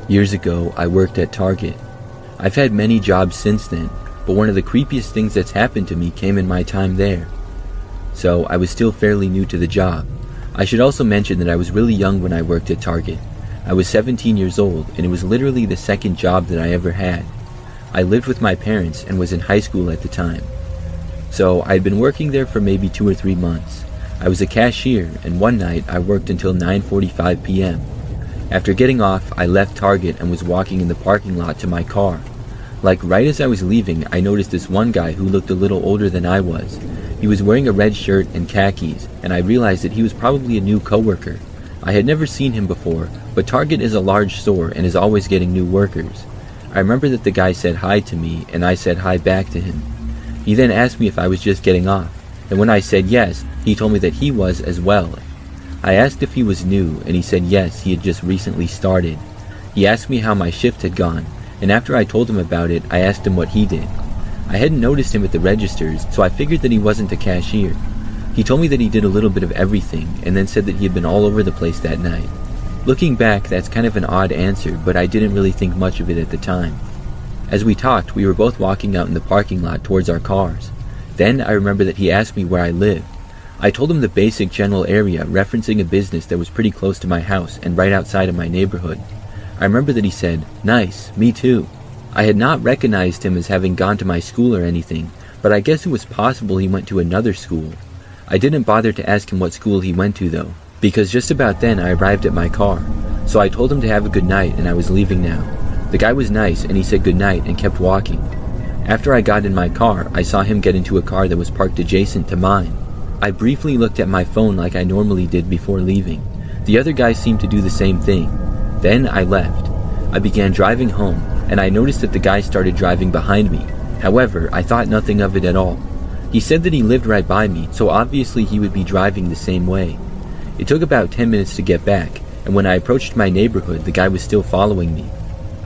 Years ago, I worked at Target. I've had many jobs since then, but one of the creepiest things that's happened to me came in my time there. So, I was still fairly new to the job. I should also mention that I was really young when I worked at Target. I was 17 years old, and it was literally the second job that I ever had. I lived with my parents and was in high school at the time. So, I'd been working there for maybe 2 or 3 months. I was a cashier, and one night I worked until 9:45 p.m. After getting off, I left Target and was walking in the parking lot to my car. Like right as I was leaving, I noticed this one guy who looked a little older than I was. He was wearing a red shirt and khakis, and I realized that he was probably a new coworker. I had never seen him before, but Target is a large store and is always getting new workers. I remember that the guy said hi to me, and I said hi back to him. He then asked me if I was just getting off, and when I said yes, he told me that he was as well. I asked if he was new, and he said yes, he had just recently started. He asked me how my shift had gone, and after I told him about it, I asked him what he did. I hadn't noticed him at the registers, so I figured that he wasn't a cashier. He told me that he did a little bit of everything, and then said that he had been all over the place that night. Looking back, that's kind of an odd answer, but I didn't really think much of it at the time. As we talked, we were both walking out in the parking lot towards our cars. Then I remember that he asked me where I lived. I told him the basic general area, referencing a business that was pretty close to my house and right outside of my neighborhood. I remember that he said, "Nice, me too." I had not recognized him as having gone to my school or anything, but I guess it was possible he went to another school. I didn't bother to ask him what school he went to though, because just about then I arrived at my car. So I told him to have a good night and I was leaving now. The guy was nice and he said good night and kept walking. After I got in my car, I saw him get into a car that was parked adjacent to mine. I briefly looked at my phone like I normally did before leaving. The other guy seemed to do the same thing. Then I left. I began driving home, and I noticed that the guy started driving behind me. However, I thought nothing of it at all. He said that he lived right by me, so obviously he would be driving the same way. It took about 10 minutes to get back, and when I approached my neighborhood, the guy was still following me.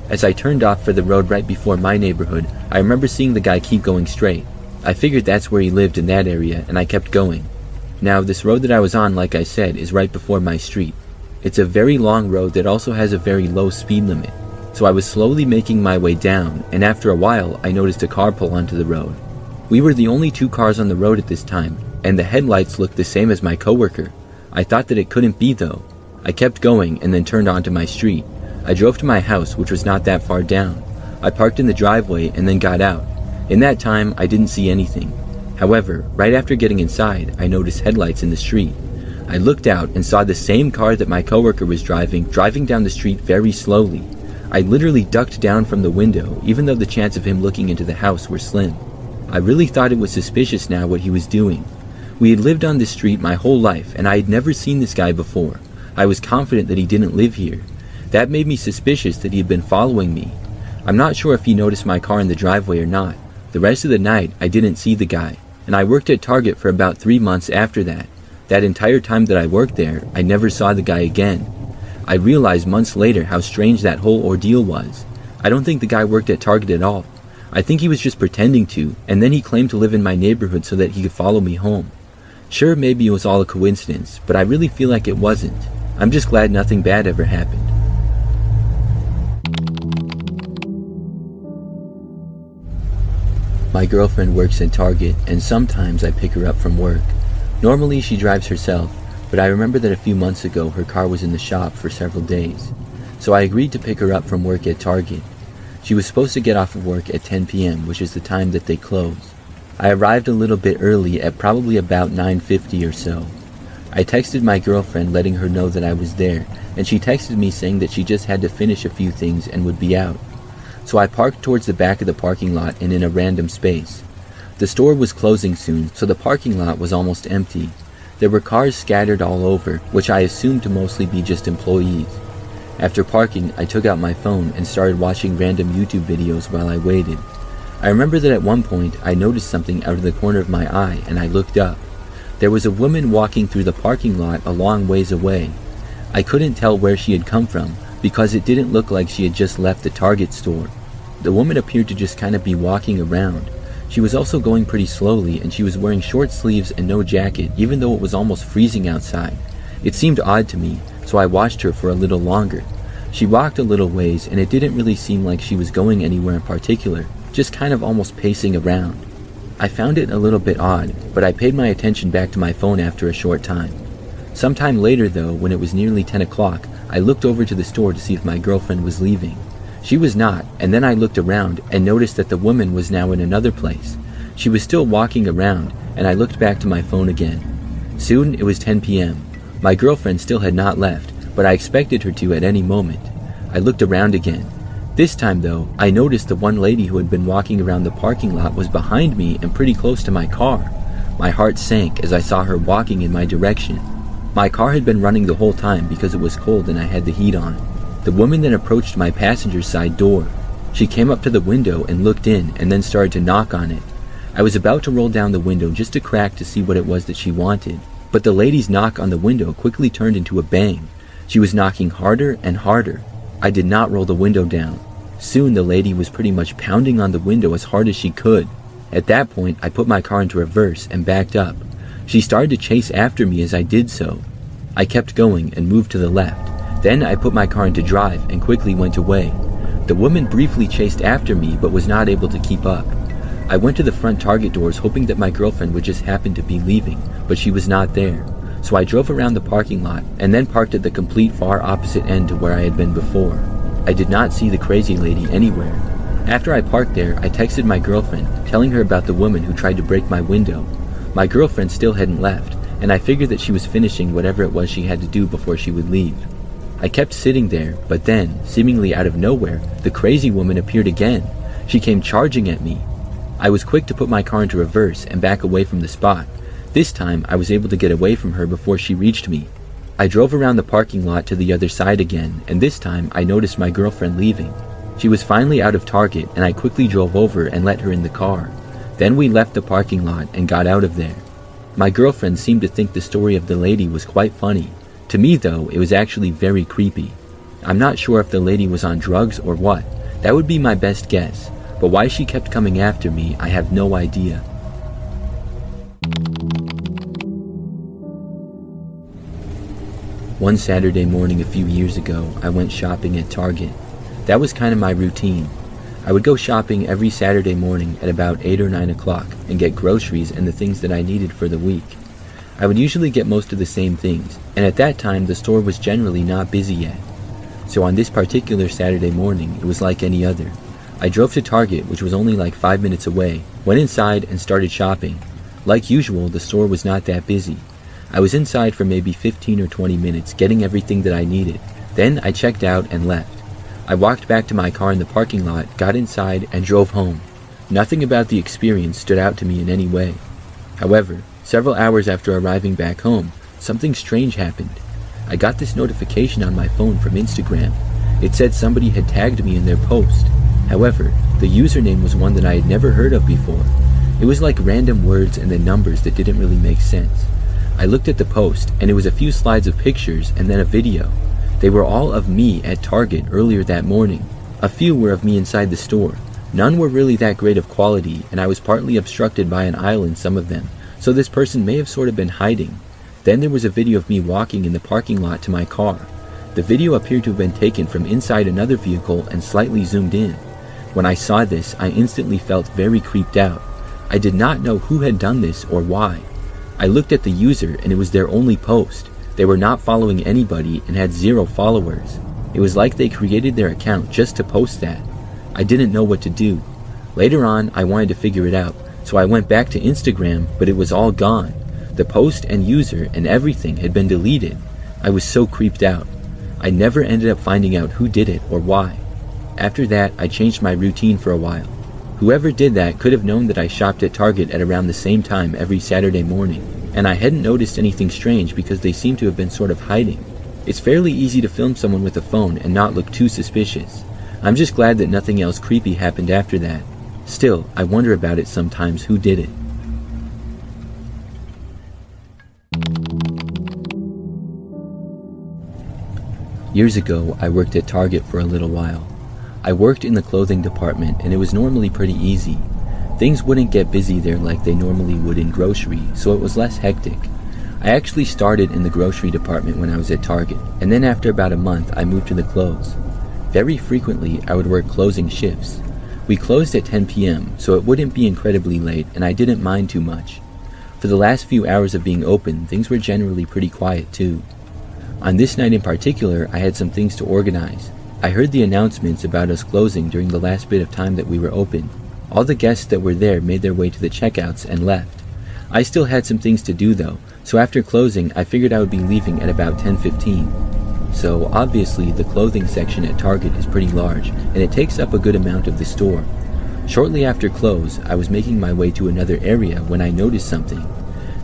As I turned off for the road right before my neighborhood, I remember seeing the guy keep going straight. I figured that's where he lived in that area, and I kept going. Now, this road that I was on, like I said, is right before my street. It's a very long road that also has a very low speed limit. So I was slowly making my way down, and after a while, I noticed a car pull onto the road. We were the only 2 cars on the road at this time, and the headlights looked the same as my coworker. I thought that it couldn't be though. I kept going and then turned onto my street. I drove to my house, which was not that far down. I parked in the driveway and then got out. In that time, I didn't see anything. However, right after getting inside, I noticed headlights in the street. I looked out and saw the same car that my coworker was driving down the street very slowly. I literally ducked down from the window, even though the chance of him looking into the house were slim. I really thought it was suspicious now what he was doing. We had lived on this street my whole life, and I had never seen this guy before. I was confident that he didn't live here. That made me suspicious that he had been following me. I'm not sure if he noticed my car in the driveway or not. The rest of the night, I didn't see the guy, and I worked at Target for about 3 months after that. That entire time that I worked there, I never saw the guy again. I realized months later how strange that whole ordeal was. I don't think the guy worked at Target at all. I think he was just pretending to, and then he claimed to live in my neighborhood so that he could follow me home. Sure, maybe it was all a coincidence, but I really feel like it wasn't. I'm just glad nothing bad ever happened. My girlfriend works at Target, and sometimes I pick her up from work. Normally she drives herself, but I remember that a few months ago her car was in the shop for several days. So I agreed to pick her up from work at Target. She was supposed to get off of work at 10 p.m., which is the time that they close. I arrived a little bit early at probably about 9:50 or so. I texted my girlfriend letting her know that I was there, and she texted me saying that she just had to finish a few things and would be out. So I parked towards the back of the parking lot and in a random space. The store was closing soon, so the parking lot was almost empty. There were cars scattered all over, which I assumed to mostly be just employees. After parking, I took out my phone and started watching random YouTube videos while I waited. I remember that at one point, I noticed something out of the corner of my eye and I looked up. There was a woman walking through the parking lot a long ways away. I couldn't tell where she had come from because it didn't look like she had just left the Target store. The woman appeared to just kind of be walking around. She was also going pretty slowly and she was wearing short sleeves and no jacket even though it was almost freezing outside. It seemed odd to me, so I watched her for a little longer. She walked a little ways and it didn't really seem like she was going anywhere in particular, just kind of almost pacing around. I found it a little bit odd, but I paid my attention back to my phone after a short time. Sometime later though, when it was nearly 10 o'clock, I looked over to the store to see if my girlfriend was leaving. She was not, and then I looked around and noticed that the woman was now in another place. She was still walking around, and I looked back to my phone again. Soon it was 10 p.m. My girlfriend still had not left, but I expected her to at any moment. I looked around again. This time though, I noticed the one lady who had been walking around the parking lot was behind me and pretty close to my car. My heart sank as I saw her walking in my direction. My car had been running the whole time because it was cold and I had the heat on. The woman then approached my passenger side door. She came up to the window and looked in and then started to knock on it. I was about to roll down the window just a crack to see what it was that she wanted, but the lady's knock on the window quickly turned into a bang. She was knocking harder and harder. I did not roll the window down. Soon the lady was pretty much pounding on the window as hard as she could. At that point, I put my car into reverse and backed up. She started to chase after me as I did so. I kept going and moved to the left. Then I put my car into drive and quickly went away. The woman briefly chased after me but was not able to keep up. I went to the front Target doors hoping that my girlfriend would just happen to be leaving, but she was not there. So I drove around the parking lot and then parked at the complete far opposite end to where I had been before. I did not see the crazy lady anywhere. After I parked there, I texted my girlfriend, telling her about the woman who tried to break my window. My girlfriend still hadn't left, and I figured that she was finishing whatever it was she had to do before she would leave. I kept sitting there, but then, seemingly out of nowhere, the crazy woman appeared again. She came charging at me. I was quick to put my car into reverse and back away from the spot. This time, I was able to get away from her before she reached me. I drove around the parking lot to the other side again, and this time I noticed my girlfriend leaving. She was finally out of Target, and I quickly drove over and let her in the car. Then we left the parking lot and got out of there. My girlfriend seemed to think the story of the lady was quite funny. To me though, it was actually very creepy. I'm not sure if the lady was on drugs or what. That would be my best guess, but why she kept coming after me, I have no idea. One Saturday morning a few years ago, I went shopping at Target. That was kind of my routine. I would go shopping every Saturday morning at about 8 or 9 o'clock and get groceries and the things that I needed for the week. I would usually get most of the same things, and at that time the store was generally not busy yet. So on this particular Saturday morning, it was like any other. I drove to Target, which was only like 5 minutes away, went inside and started shopping. Like usual, the store was not that busy. I was inside for maybe 15 or 20 minutes getting everything that I needed. Then I checked out and left. I walked back to my car in the parking lot, got inside, and drove home. Nothing about the experience stood out to me in any way. However, several hours after arriving back home, something strange happened. I got this notification on my phone from Instagram. It said somebody had tagged me in their post. However, the username was one that I had never heard of before. It was like random words and then numbers that didn't really make sense. I looked at the post, and it was a few slides of pictures and then a video. They were all of me at Target earlier that morning. A few were of me inside the store. None were really that great of quality, and I was partly obstructed by an aisle in some of them, so this person may have sort of been hiding. Then there was a video of me walking in the parking lot to my car. The video appeared to have been taken from inside another vehicle and slightly zoomed in. When I saw this, I instantly felt very creeped out. I did not know who had done this or why. I looked at the user and it was their only post. They were not following anybody and had 0 followers. It was like they created their account just to post that. I didn't know what to do. Later on, I wanted to figure it out, so I went back to Instagram, but it was all gone. The post and user and everything had been deleted. I was so creeped out. I never ended up finding out who did it or why. After that, I changed my routine for a while. Whoever did that could have known that I shopped at Target at around the same time every Saturday morning, and I hadn't noticed anything strange because they seemed to have been sort of hiding. It's fairly easy to film someone with a phone and not look too suspicious. I'm just glad that nothing else creepy happened after that. Still, I wonder about it sometimes who did it. Years ago, I worked at Target for a little while. I worked in the clothing department and it was normally pretty easy. Things wouldn't get busy there like they normally would in grocery, so it was less hectic. I actually started in the grocery department when I was at Target, and then after about a month I moved to the clothes. Very frequently I would work closing shifts. We closed at 10 p.m., so it wouldn't be incredibly late and I didn't mind too much. For the last few hours of being open, things were generally pretty quiet too. On this night in particular, I had some things to organize. I heard the announcements about us closing during the last bit of time that we were open. All the guests that were there made their way to the checkouts and left. I still had some things to do though, so after closing I figured I would be leaving at about 10:15. So obviously the clothing section at Target is pretty large and it takes up a good amount of the store. Shortly after close, I was making my way to another area when I noticed something.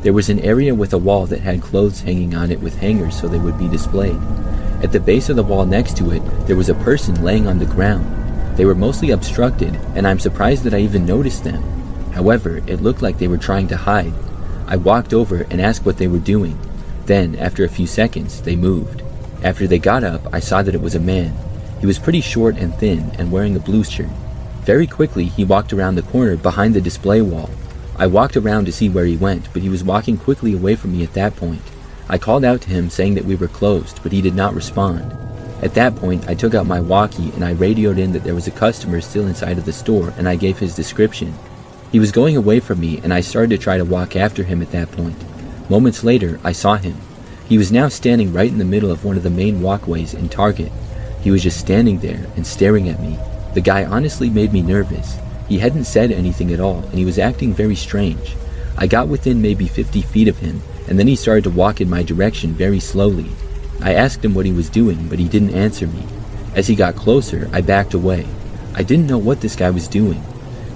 There was an area with a wall that had clothes hanging on it with hangers so they would be displayed. At the base of the wall next to it, there was a person laying on the ground. They were mostly obstructed, and I'm surprised that I even noticed them. However, it looked like they were trying to hide. I walked over and asked what they were doing. Then, after a few seconds, they moved. After they got up, I saw that it was a man. He was pretty short and thin and wearing a blue shirt. Very quickly, he walked around the corner behind the display wall. I walked around to see where he went, but he was walking quickly away from me at that point. I called out to him saying that we were closed, but he did not respond. At that point, I took out my walkie and I radioed in that there was a customer still inside of the store, and I gave his description. He was going away from me, and I started to try to walk after him at that point. Moments later, I saw him. He was now standing right in the middle of one of the main walkways in Target. He was just standing there and staring at me. The guy honestly made me nervous. He hadn't said anything at all, and he was acting very strange. I got within maybe 50 feet of him, and then he started to walk in my direction very slowly. I asked him what he was doing, but he didn't answer me. As he got closer, I backed away. I didn't know what this guy was doing.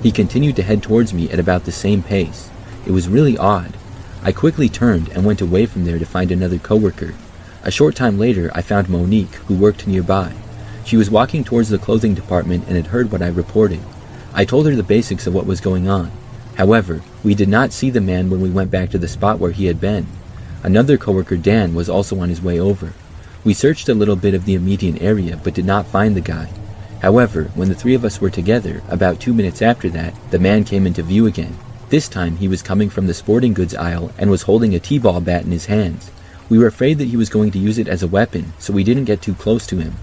He continued to head towards me at about the same pace. It was really odd. I quickly turned and went away from there to find another coworker. A short time later, I found Monique, who worked nearby. She was walking towards the clothing department and had heard what I reported. I told her the basics of what was going on. However, we did not see the man when we went back to the spot where he had been. Another coworker, Dan, was also on his way over. We searched a little bit of the immediate area but did not find the guy. However, when the three of us were together, about 2 minutes after that, the man came into view again. This time he was coming from the sporting goods aisle and was holding a t-ball bat in his hands. We were afraid that he was going to use it as a weapon, so we didn't get too close to him.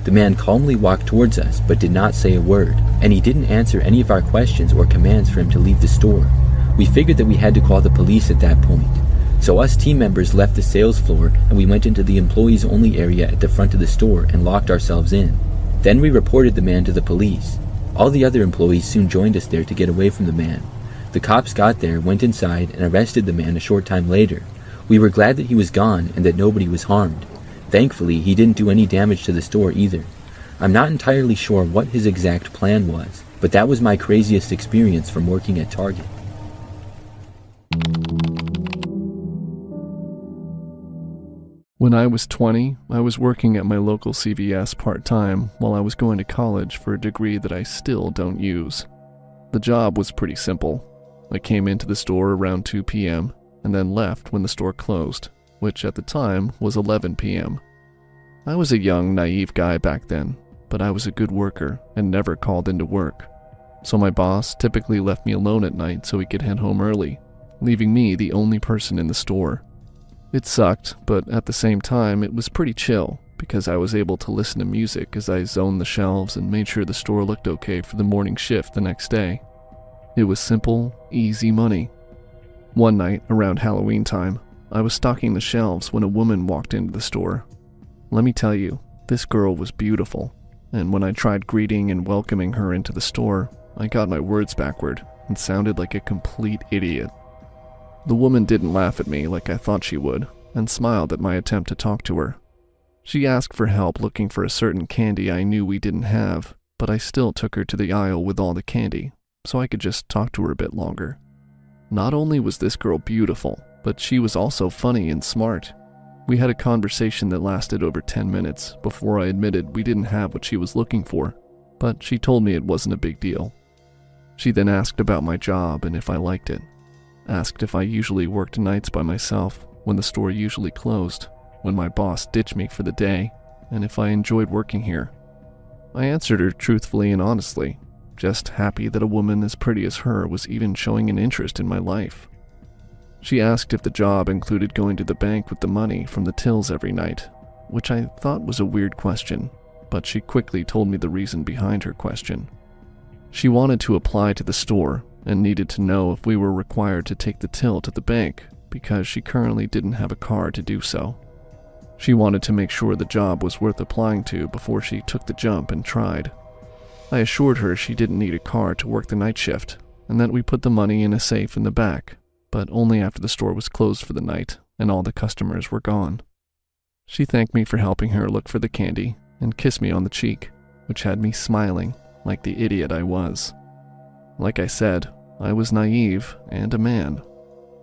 The man calmly walked towards us but did not say a word, and he didn't answer any of our questions or commands for him to leave the store. We figured that we had to call the police at that point. So us team members left the sales floor and we went into the employees only area at the front of the store and locked ourselves in. Then we reported the man to the police. All the other employees soon joined us there to get away from the man. The cops got there, went inside, and arrested the man a short time later. We were glad that he was gone and that nobody was harmed. Thankfully, he didn't do any damage to the store either. I'm not entirely sure what his exact plan was, but that was my craziest experience from working at Target. When I was 20, I was working at my local CVS part-time while I was going to college for a degree that I still don't use. The job was pretty simple. I came into the store around 2 p.m. and then left when the store closed, which at the time was 11 p.m. I was a young, naive guy back then, but I was a good worker and never called into work. So my boss typically left me alone at night so he could head home early, leaving me the only person in the store. It sucked, but at the same time it was pretty chill because I was able to listen to music as I zoned the shelves and made sure the store looked okay for the morning shift the next day. It was simple, easy money. One night, around Halloween time, I was stocking the shelves when a woman walked into the store. Let me tell you, this girl was beautiful, and when I tried greeting and welcoming her into the store, I got my words backward and sounded like a complete idiot. The woman didn't laugh at me like I thought she would, and smiled at my attempt to talk to her. She asked for help looking for a certain candy I knew we didn't have, but I still took her to the aisle with all the candy, so I could just talk to her a bit longer. Not only was this girl beautiful, but she was also funny and smart. We had a conversation that lasted over 10 minutes before I admitted we didn't have what she was looking for, but she told me it wasn't a big deal. She then asked about my job and if I liked it. Asked if I usually worked nights by myself when the store usually closed, when my boss ditched me for the day, and if I enjoyed working here. I answered her truthfully and honestly, just happy that a woman as pretty as her was even showing an interest in my life. She asked if the job included going to the bank with the money from the tills every night, which I thought was a weird question, but she quickly told me the reason behind her question. She wanted to apply to the store and needed to know if we were required to take the till to the bank because she currently didn't have a car to do so. She wanted to make sure the job was worth applying to before she took the jump and tried. I assured her she didn't need a car to work the night shift and that we put the money in a safe in the back, but only after the store was closed for the night and all the customers were gone. She thanked me for helping her look for the candy and kissed me on the cheek, which had me smiling like the idiot I was. Like I said, I was naive and a man.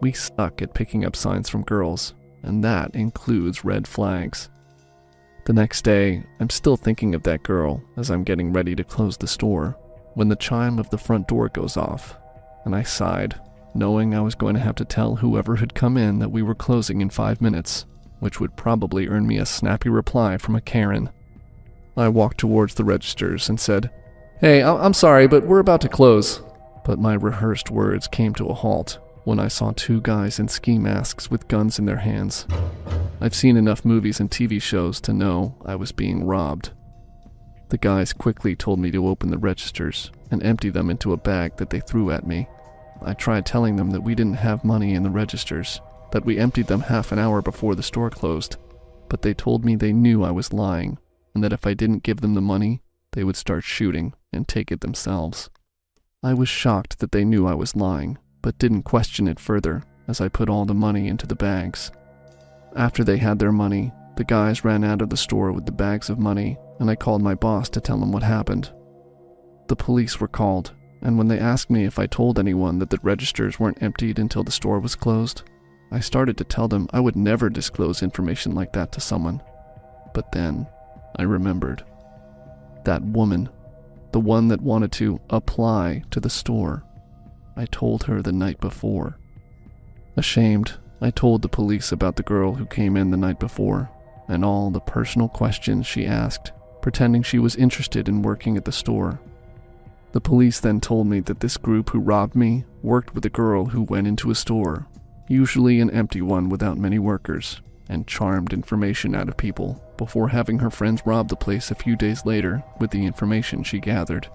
We suck at picking up signs from girls, and that includes red flags. The next day, I'm still thinking of that girl as I'm getting ready to close the store when the chime of the front door goes off, and I sighed, knowing I was going to have to tell whoever had come in that we were closing in 5 minutes, which would probably earn me a snappy reply from a Karen. I walked towards the registers and said, "Hey, I'm sorry, but we're about to close." But my rehearsed words came to a halt when I saw 2 guys in ski masks with guns in their hands. I've seen enough movies and TV shows to know I was being robbed. The guys quickly told me to open the registers and empty them into a bag that they threw at me. I tried telling them that we didn't have money in the registers, that we emptied them half an hour before the store closed, but they told me they knew I was lying and that if I didn't give them the money, they would start shooting and take it themselves. I was shocked that they knew I was lying, but didn't question it further as I put all the money into the bags. After they had their money, the guys ran out of the store with the bags of money, and I called my boss to tell him what happened. The police were called, and when they asked me if I told anyone that the registers weren't emptied until the store was closed, I started to tell them I would never disclose information like that to someone. But then, I remembered. That woman, the one that wanted to apply to the store, I told her the night before. Ashamed, I told the police about the girl who came in the night before, and all the personal questions she asked, pretending she was interested in working at the store. The police then told me that this group who robbed me worked with a girl who went into a store, usually an empty one without many workers, and charmed information out of people before having her friends rob the place a few days later with the information she gathered.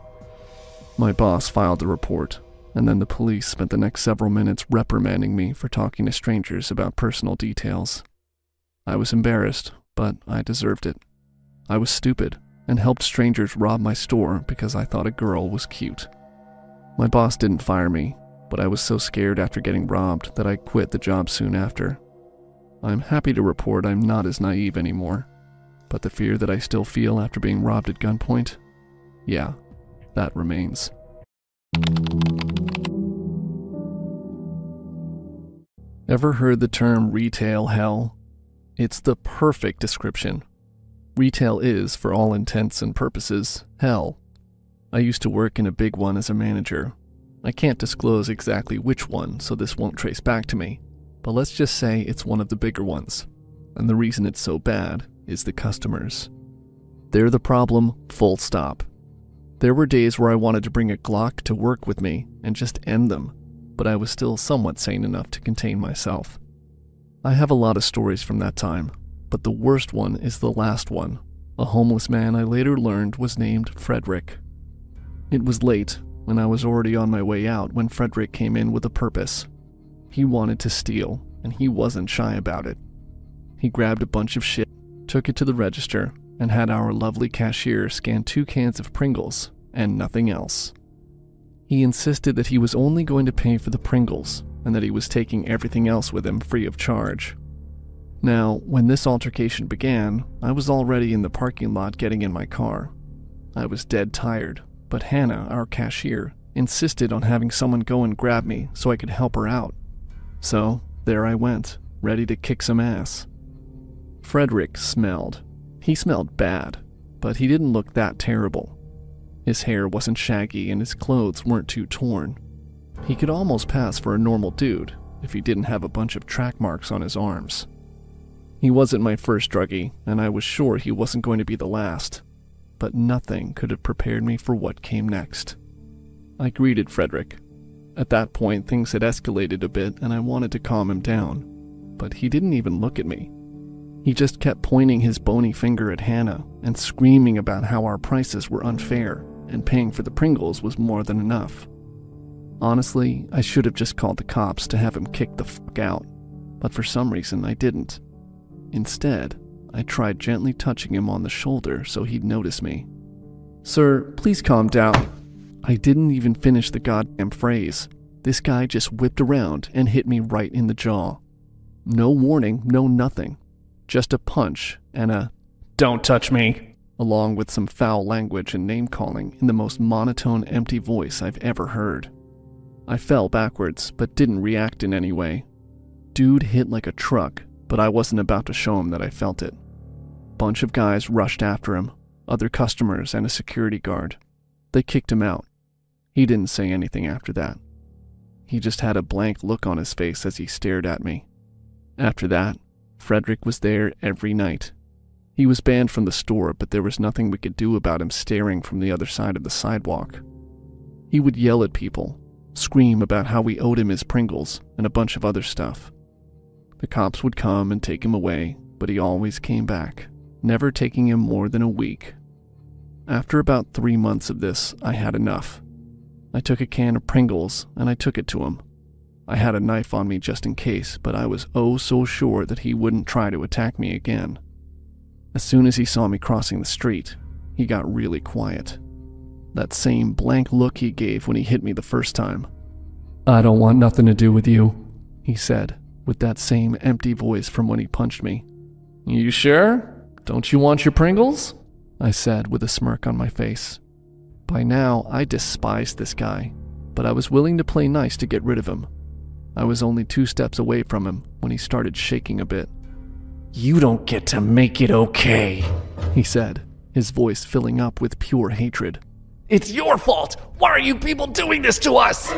My boss filed the report, and then the police spent the next several minutes reprimanding me for talking to strangers about personal details. I was embarrassed, but I deserved it. I was stupid and helped strangers rob my store because I thought a girl was cute. My boss didn't fire me, but I was so scared after getting robbed that I quit the job soon after. I'm happy to report I'm not as naive anymore, but the fear that I still feel after being robbed at gunpoint, yeah, that remains. Ever heard the term retail hell? It's the perfect description. Retail is, for all intents and purposes, hell. I used to work in a big one as a manager. I can't disclose exactly which one, so this won't trace back to me, but let's just say it's one of the bigger ones. And the reason it's so bad is the customers. They're the problem, full stop. There were days where I wanted to bring a Glock to work with me and just end them, but I was still somewhat sane enough to contain myself. I have a lot of stories from that time, but the worst one is the last one. A homeless man I later learned was named Frederick. It was late, and I was already on my way out when Frederick came in with a purpose. He wanted to steal, and he wasn't shy about it. He grabbed a bunch of shit, took it to the register, and had our lovely cashier scan 2 cans of Pringles, and nothing else. He insisted that he was only going to pay for the Pringles, and that he was taking everything else with him free of charge. Now, when this altercation began, I was already in the parking lot getting in my car. I was dead tired, but Hannah, our cashier, insisted on having someone go and grab me so I could help her out. So, there I went, ready to kick some ass. Frederick smelled. He smelled bad, but he didn't look that terrible. His hair wasn't shaggy and his clothes weren't too torn. He could almost pass for a normal dude if he didn't have a bunch of track marks on his arms. He wasn't my first druggie, and I was sure he wasn't going to be the last, but nothing could have prepared me for what came next. I greeted Frederick. At that point, things had escalated a bit and I wanted to calm him down, but he didn't even look at me. He just kept pointing his bony finger at Hannah and screaming about how our prices were unfair and paying for the Pringles was more than enough. Honestly, I should have just called the cops to have him kicked the fuck out, but for some reason I didn't. Instead, I tried gently touching him on the shoulder so he'd notice me. "Sir, please calm down." I didn't even finish the goddamn phrase. This guy just whipped around and hit me right in the jaw. No warning, no nothing. Just a punch and a "Don't touch me," along with some foul language and name-calling in the most monotone, empty voice I've ever heard. I fell backwards, but didn't react in any way. Dude hit like a truck, but I wasn't about to show him that I felt it. Bunch of guys rushed after him, other customers and a security guard. They kicked him out. He didn't say anything after that. He just had a blank look on his face as he stared at me. After that, Frederick was there every night. He was banned from the store, but there was nothing we could do about him staring from the other side of the sidewalk. He would yell at people, scream about how we owed him his Pringles, and a bunch of other stuff. The cops would come and take him away, but he always came back, never taking him more than a week. After about 3 months of this, I had enough. I took a can of Pringles and I took it to him. I had a knife on me just in case, but I was oh so sure that he wouldn't try to attack me again. As soon as he saw me crossing the street, he got really quiet. That same blank look he gave when he hit me the first time. "I don't want nothing to do with you," he said, with that same empty voice from when he punched me. "You sure? Don't you want your Pringles?" I said with a smirk on my face. By now, I despised this guy, but I was willing to play nice to get rid of him. I was only 2 steps away from him when he started shaking a bit. "You don't get to make it okay," he said, his voice filling up with pure hatred. "It's your fault! Why are you people doing this to us?"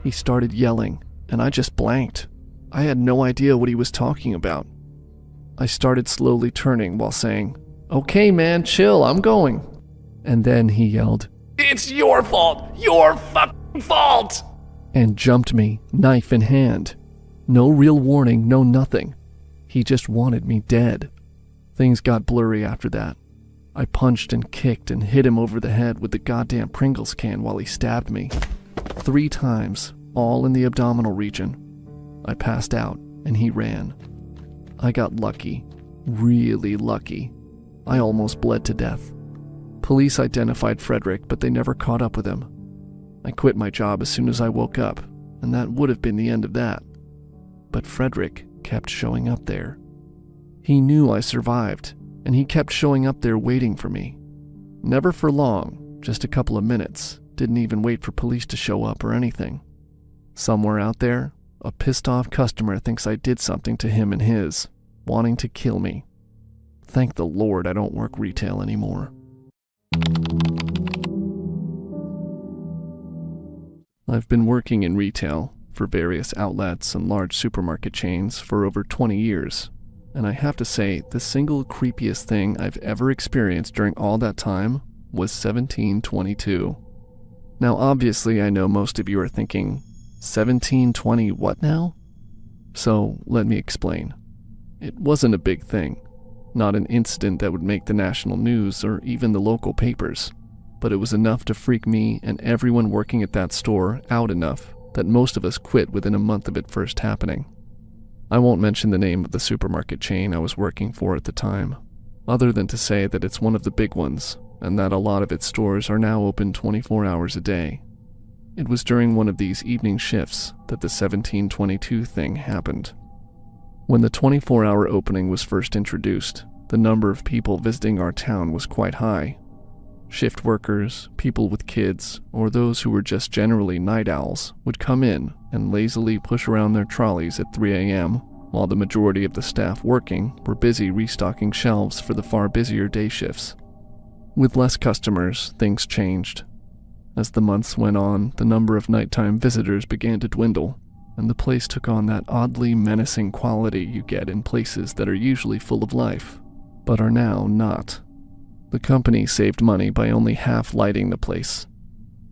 He started yelling, and I just blanked. I had no idea what he was talking about. I started slowly turning while saying, "Okay, man, chill, I'm going." And then he yelled, "It's your fault! Your fucking fault!" and jumped me, knife in hand. No real warning, no nothing. He just wanted me dead. Things got blurry after that. I punched and kicked and hit him over the head with the goddamn Pringles can while he stabbed me. 3 times, all in the abdominal region. I passed out, and he ran. I got lucky, really lucky. I almost bled to death. Police identified Frederick, but they never caught up with him. I quit my job as soon as I woke up, and that would have been the end of that. But Frederick kept showing up there. He knew I survived, and he kept showing up there waiting for me. Never for long, just a couple of minutes, didn't even wait for police to show up or anything. Somewhere out there, a pissed-off customer thinks I did something to him and his, wanting to kill me. Thank the Lord I don't work retail anymore. I've been working in retail for various outlets and large supermarket chains for over 20 years, and I have to say the single creepiest thing I've ever experienced during all that time was 1722. Now obviously I know most of you are thinking, 1720 what now? So let me explain. It wasn't a big thing, not an incident that would make the national news or even the local papers, but it was enough to freak me and everyone working at that store out enough that most of us quit within a month of it first happening. I won't mention the name of the supermarket chain I was working for at the time, other than to say that it's one of the big ones, and that a lot of its stores are now open 24 hours a day. It was during one of these evening shifts that the 1722 thing happened. When the 24-hour opening was first introduced, the number of people visiting our town was quite high. Shift workers, people with kids, or those who were just generally night owls would come in and lazily push around their trolleys at 3 a.m., while the majority of the staff working were busy restocking shelves for the far busier day shifts. With less customers, things changed. As the months went on, the number of nighttime visitors began to dwindle, and the place took on that oddly menacing quality you get in places that are usually full of life, but are now not. The company saved money by only half lighting the place.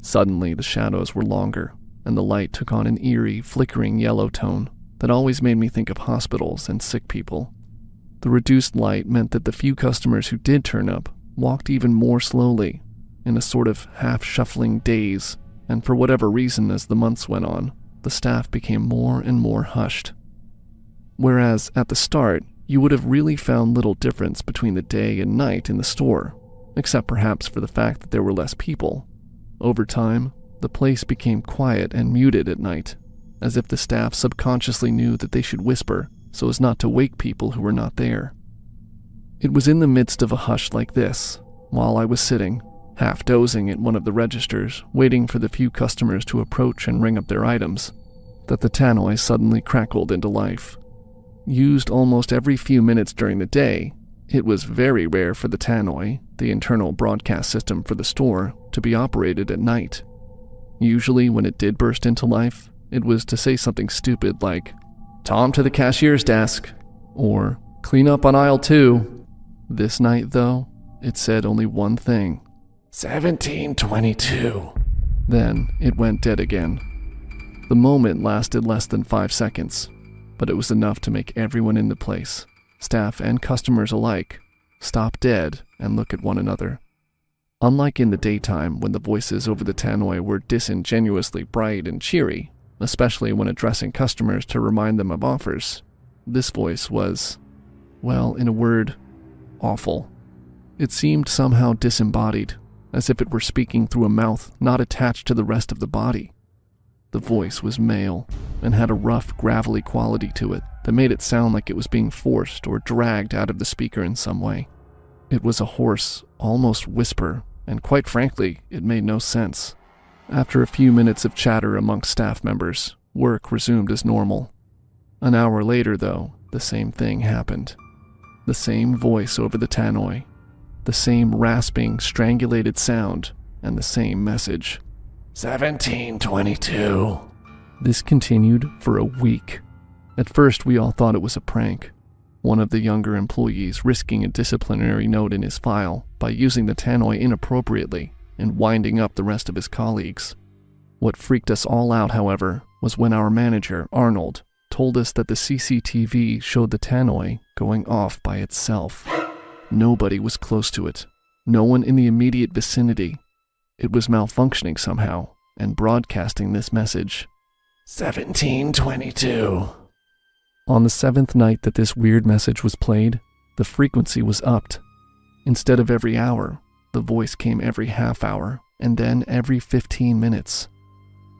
Suddenly, the shadows were longer, and the light took on an eerie, flickering yellow tone that always made me think of hospitals and sick people. The reduced light meant that the few customers who did turn up walked even more slowly, in a sort of half-shuffling daze, and for whatever reason as the months went on, the staff became more and more hushed. Whereas at the start, you would have really found little difference between the day and night in the store, except perhaps for the fact that there were less people. Over time, the place became quiet and muted at night, as if the staff subconsciously knew that they should whisper so as not to wake people who were not there. It was in the midst of a hush like this, while I was sitting, half dozing at one of the registers, waiting for the few customers to approach and ring up their items, that the tannoy suddenly crackled into life. Used almost every few minutes during the day, it was very rare for the tannoy, the internal broadcast system for the store, to be operated at night. Usually when it did burst into life, it was to say something stupid like, "Tom to the cashier's desk," or "Clean up on aisle 2. This night, though, it said only one thing: 1722. Then it went dead again. The moment lasted less than 5 seconds, but it was enough to make everyone in the place, staff and customers alike, stop dead and look at one another. Unlike in the daytime when the voices over the tannoy were disingenuously bright and cheery, especially when addressing customers to remind them of offers, this voice was, well, in a word, awful. It seemed somehow disembodied, as if it were speaking through a mouth not attached to the rest of the body. The voice was male, and had a rough, gravelly quality to it that made it sound like it was being forced or dragged out of the speaker in some way. It was a hoarse, almost whisper, and quite frankly, it made no sense. After a few minutes of chatter amongst staff members, work resumed as normal. An hour later, though, the same thing happened. The same voice over the tannoy, the same rasping, strangulated sound, and the same message. 1722. This continued for a week. At first, we all thought it was a prank. One of the younger employees risking a disciplinary note in his file by using the tannoy inappropriately and winding up the rest of his colleagues. What freaked us all out, however, was when our manager, Arnold, told us that the CCTV showed the tannoy going off by itself. Nobody was close to it. No one in the immediate vicinity. It was malfunctioning somehow and broadcasting this message. 1722. On the 7th night that this weird message was played, the frequency was upped. Instead of every hour, the voice came every half hour, and then every 15 minutes.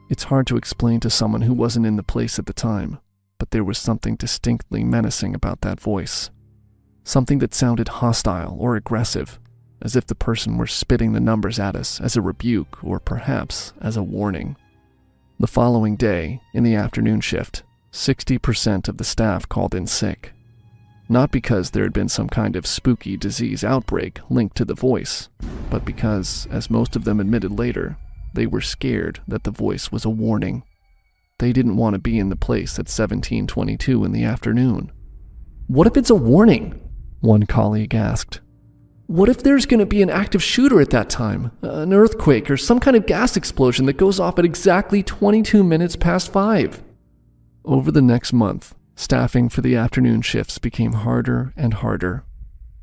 It's hard to explain to someone who wasn't in the place at the time, but there was something distinctly menacing about that voice. Something that sounded hostile or aggressive, as if the person were spitting the numbers at us as a rebuke or perhaps as a warning. The following day, in the afternoon shift, 60% of the staff called in sick. Not because there had been some kind of spooky disease outbreak linked to the voice, but because, as most of them admitted later, they were scared that the voice was a warning. They didn't want to be in the place at 1722 in the afternoon. "What if it's a warning?" one colleague asked. "What if there's going to be an active shooter at that time? An earthquake or some kind of gas explosion that goes off at exactly 22 minutes past 5? Over the next month, staffing for the afternoon shifts became harder and harder.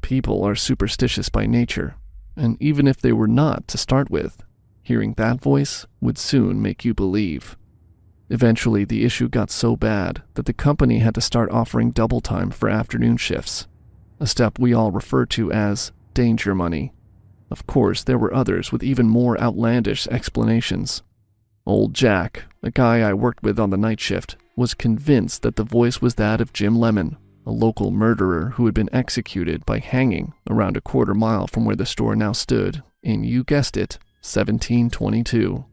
People are superstitious by nature, and even if they were not to start with, hearing that voice would soon make you believe. Eventually, the issue got so bad that the company had to start offering double time for afternoon shifts, a step we all refer to as danger money. Of course, there were others with even more outlandish explanations. Old Jack, a guy I worked with on the night shift, was convinced that the voice was that of Jim Lemon, a local murderer who had been executed by hanging around a quarter mile from where the store now stood in, you guessed it, 1722.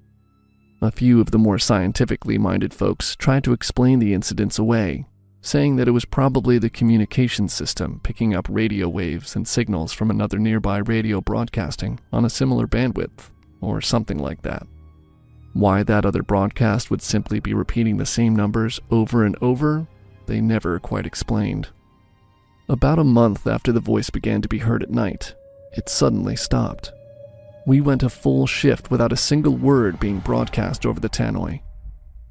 A few of the more scientifically minded folks tried to explain the incidents away, saying that it was probably the communication system picking up radio waves and signals from another nearby radio broadcasting on a similar bandwidth, or something like that. Why that other broadcast would simply be repeating the same numbers over and over, they never quite explained. About a month after the voice began to be heard at night, it suddenly stopped. We went a full shift without a single word being broadcast over the tannoy.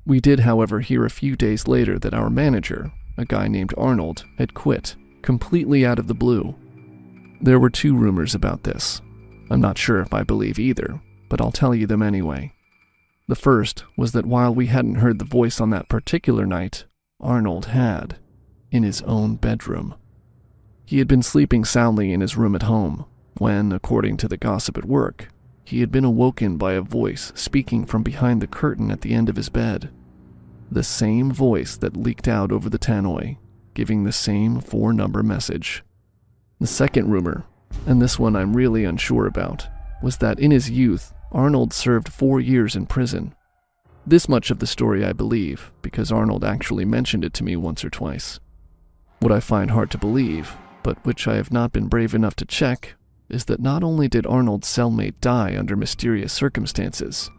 We did, however, hear a few days later that our manager, a guy named Arnold, had quit, completely out of the blue. There were 2 rumors about this. I'm not sure if I believe either, but I'll tell you them anyway. The first was that while we hadn't heard the voice on that particular night, Arnold had, in his own bedroom. He had been sleeping soundly in his room at home, when, according to the gossip at work, he had been awoken by a voice speaking from behind the curtain at the end of his bed. The same voice that leaked out over the tannoy, giving the same 4-number message. The second rumor, and this one I'm really unsure about, was that in his youth, Arnold served 4 years in prison. This much of the story I believe, because Arnold actually mentioned it to me once or twice. What I find hard to believe, but which I have not been brave enough to check, is that not only did Arnold's cellmate die under mysterious circumstances,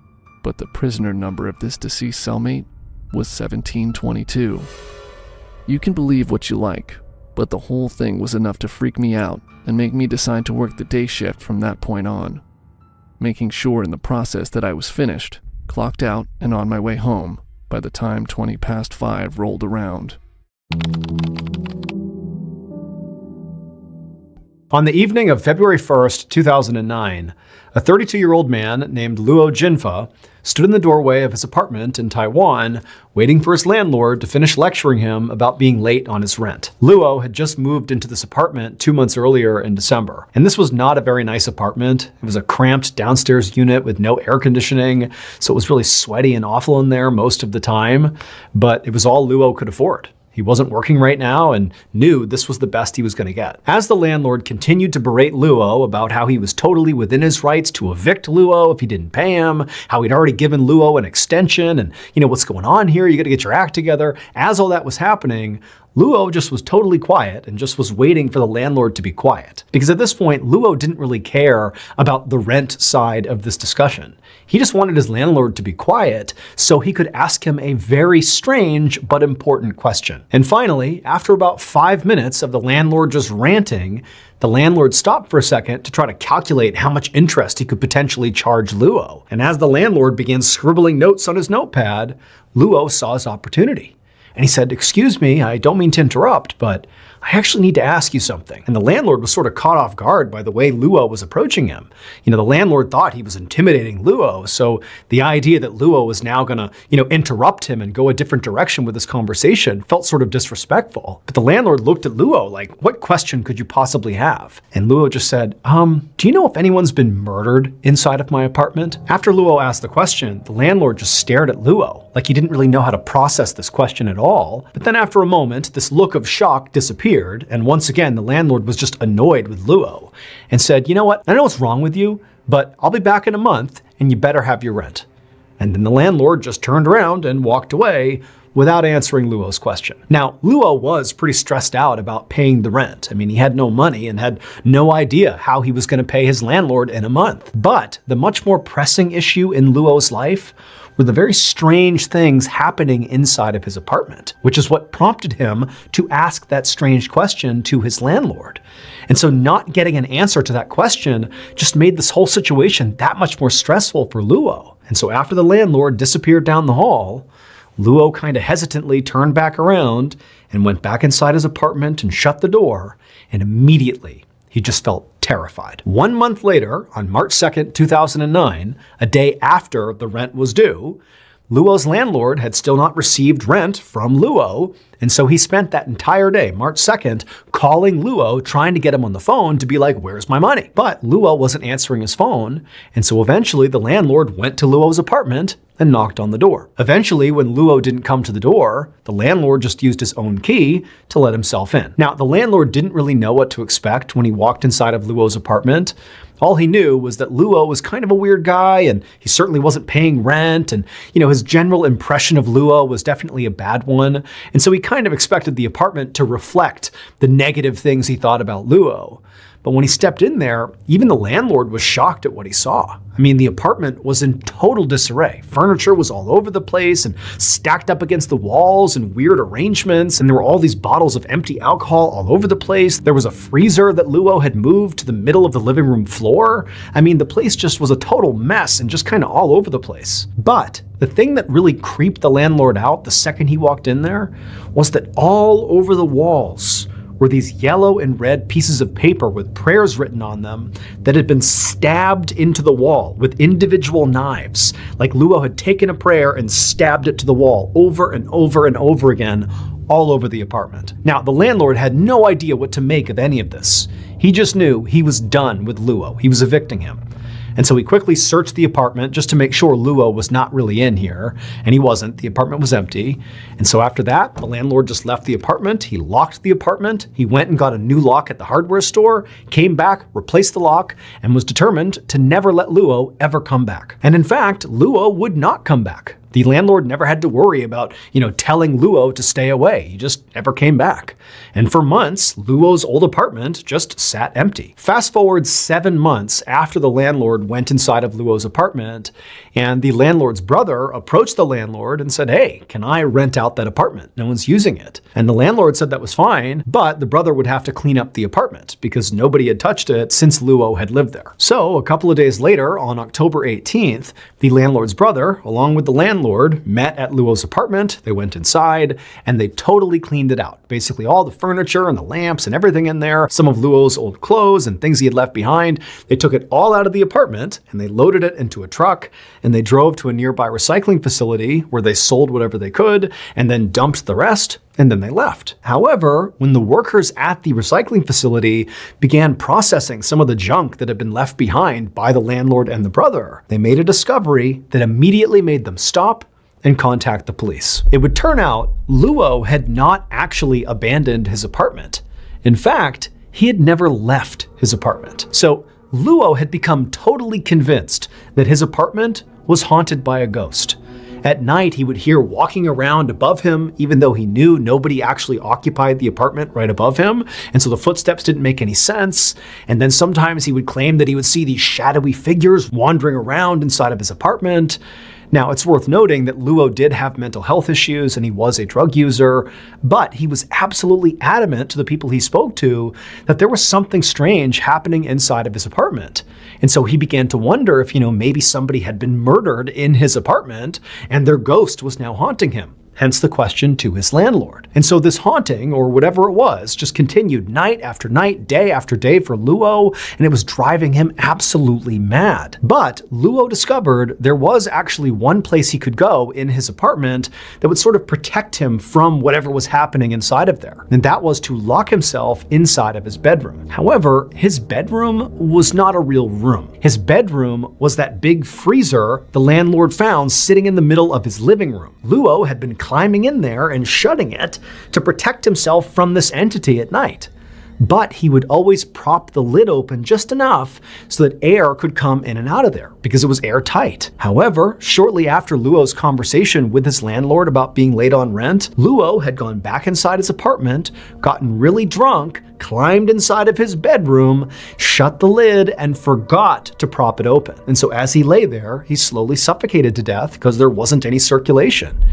but the prisoner number of this deceased cellmate was 1722. You can believe what you like, but the whole thing was enough to freak me out and make me decide to work the day shift from that point on, making sure in the process that I was finished, clocked out, and on my way home by the time 5:20 rolled around. On the evening of February 1st, 2009, a 32-year-old man named Luo Jinfa stood in the doorway of his apartment in Taiwan, waiting for his landlord to finish lecturing him about being late on his rent. Luo had just moved into this apartment 2 months earlier in December, and this was not a very nice apartment. It was a cramped downstairs unit with no air conditioning, so it was really sweaty and awful in there most of the time, but it was all Luo could afford. He wasn't working right now and knew this was the best he was going to get. As the landlord continued to berate Luo about how he was totally within his rights to evict Luo if he didn't pay him, how he'd already given Luo an extension, and what's going on here, you got to get your act together. As all that was happening, Luo just was totally quiet and just was waiting for the landlord to be quiet. Because at this point, Luo didn't really care about the rent side of this discussion. He just wanted his landlord to be quiet so he could ask him a very strange but important question. And finally, after about 5 minutes of the landlord just ranting, the landlord stopped for a second to try to calculate how much interest he could potentially charge Luo. And as the landlord began scribbling notes on his notepad, Luo saw his opportunity. And he said, "Excuse me, I don't mean to interrupt, but I actually need to ask you something." And the landlord was sort of caught off guard by the way Luo was approaching him. The landlord thought he was intimidating Luo, so the idea that Luo was now gonna, interrupt him and go a different direction with this conversation felt sort of disrespectful. But the landlord looked at Luo like, "What question could you possibly have?" And Luo just said, "Do you know if anyone's been murdered inside of my apartment?" After Luo asked the question, the landlord just stared at Luo, like he didn't really know how to process this question at all. But then after a moment, this look of shock disappeared, and once again, the landlord was just annoyed with Luo and said, "You know what, I know what's wrong with you, but I'll be back in a month and you better have your rent." And then the landlord just turned around and walked away without answering Luo's question. Now, Luo was pretty stressed out about paying the rent. He had no money and had no idea how he was going to pay his landlord in a month. But the much more pressing issue in Luo's life were the very strange things happening inside of his apartment, which is what prompted him to ask that strange question to his landlord. And so not getting an answer to that question just made this whole situation that much more stressful for Luo. And so after the landlord disappeared down the hall, Luo kind of hesitantly turned back around and went back inside his apartment and shut the door, and immediately he just felt terrified. 1 month later, on March 2nd, 2009, a day after the rent was due, Luo's landlord had still not received rent from Luo, and so he spent that entire day, March 2nd, calling Luo, trying to get him on the phone to be like, "Where's my money?" But Luo wasn't answering his phone, and so eventually the landlord went to Luo's apartment and knocked on the door. Eventually, when Luo didn't come to the door, the landlord just used his own key to let himself in. Now, the landlord didn't really know what to expect when he walked inside of Luo's apartment. All he knew was that Luo was kind of a weird guy, and he certainly wasn't paying rent, and his general impression of Luo was definitely a bad one, and so he kind of expected the apartment to reflect the negative things he thought about Luo. But when he stepped in there, even the landlord was shocked at what he saw. The apartment was in total disarray. Furniture was all over the place and stacked up against the walls in weird arrangements, and there were all these bottles of empty alcohol all over the place. There was a freezer that Luo had moved to the middle of the living room floor. The place just was a total mess and just kind of all over the place. But The thing that really creeped the landlord out the second he walked in there was that all over the walls were these yellow and red pieces of paper with prayers written on them that had been stabbed into the wall with individual knives, like Luo had taken a prayer and stabbed it to the wall over and over and over again, all over the apartment. Now, the landlord had no idea what to make of any of this. He just knew he was done with Luo. He was evicting him. And so he quickly searched the apartment just to make sure Luo was not really in here, and he wasn't. The apartment was empty. And so after that, the landlord just left the apartment. He locked the apartment. He went and got a new lock at the hardware store, came back, replaced the lock, and was determined to never let Luo ever come back. And in fact, Luo would not come back. The landlord never had to worry about, telling Luo to stay away. He just never came back. And for months, Luo's old apartment just sat empty. Fast forward 7 months after the landlord went inside of Luo's apartment, and the landlord's brother approached the landlord and said, "Hey, can I rent out that apartment? No one's using it." And the landlord said that was fine, but the brother would have to clean up the apartment because nobody had touched it since Luo had lived there. So a couple of days later, on October 18th, the landlord's brother, along with the landlord, met at Luo's apartment. They went inside and they totally cleaned it out. Basically all the furniture and the lamps and everything in there, some of Luo's old clothes and things he had left behind. They took it all out of the apartment and they loaded it into a truck and they drove to a nearby recycling facility where they sold whatever they could and then dumped the rest. And then they left. However, when the workers at the recycling facility began processing some of the junk that had been left behind by the landlord and the brother, they made a discovery that immediately made them stop and contact the police. It would turn out Luo had not actually abandoned his apartment. In fact, he had never left his apartment. So Luo had become totally convinced that his apartment was haunted by a ghost. At night, he would hear walking around above him, even though he knew nobody actually occupied the apartment right above him. And so the footsteps didn't make any sense. And then sometimes he would claim that he would see these shadowy figures wandering around inside of his apartment. Now, it's worth noting that Luo did have mental health issues and he was a drug user, but he was absolutely adamant to the people he spoke to that there was something strange happening inside of his apartment. And so he began to wonder if, maybe somebody had been murdered in his apartment and their ghost was now haunting him. Hence the question to his landlord. And so this haunting, or whatever it was, just continued night after night, day after day for Luo, and it was driving him absolutely mad. But Luo discovered there was actually one place he could go in his apartment that would sort of protect him from whatever was happening inside of there. And that was to lock himself inside of his bedroom. However, his bedroom was not a real room. His bedroom was that big freezer the landlord found sitting in the middle of his living room. Luo had been climbing in there and shutting it to protect himself from this entity at night. But he would always prop the lid open just enough so that air could come in and out of there because it was airtight. However, shortly after Luo's conversation with his landlord about being late on rent, Luo had gone back inside his apartment, gotten really drunk, climbed inside of his bedroom, shut the lid, and forgot to prop it open. And so as he lay there, he slowly suffocated to death because there wasn't any circulation.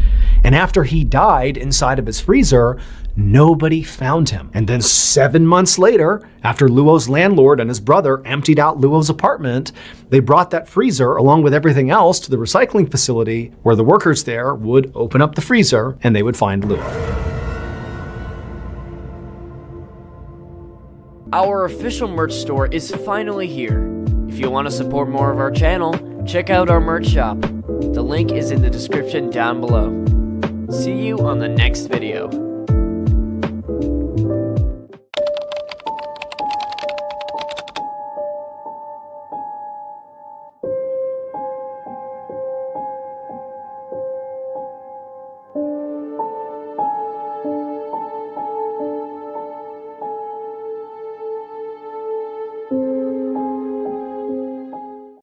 And after he died inside of his freezer, nobody found him. And then 7 months later, after Luo's landlord and his brother emptied out Luo's apartment, they brought that freezer along with everything else to the recycling facility where the workers there would open up the freezer and they would find Luo. Our official merch store is finally here. If you want to support more of our channel, check out our merch shop. The link is in the description down below. See you on the next video.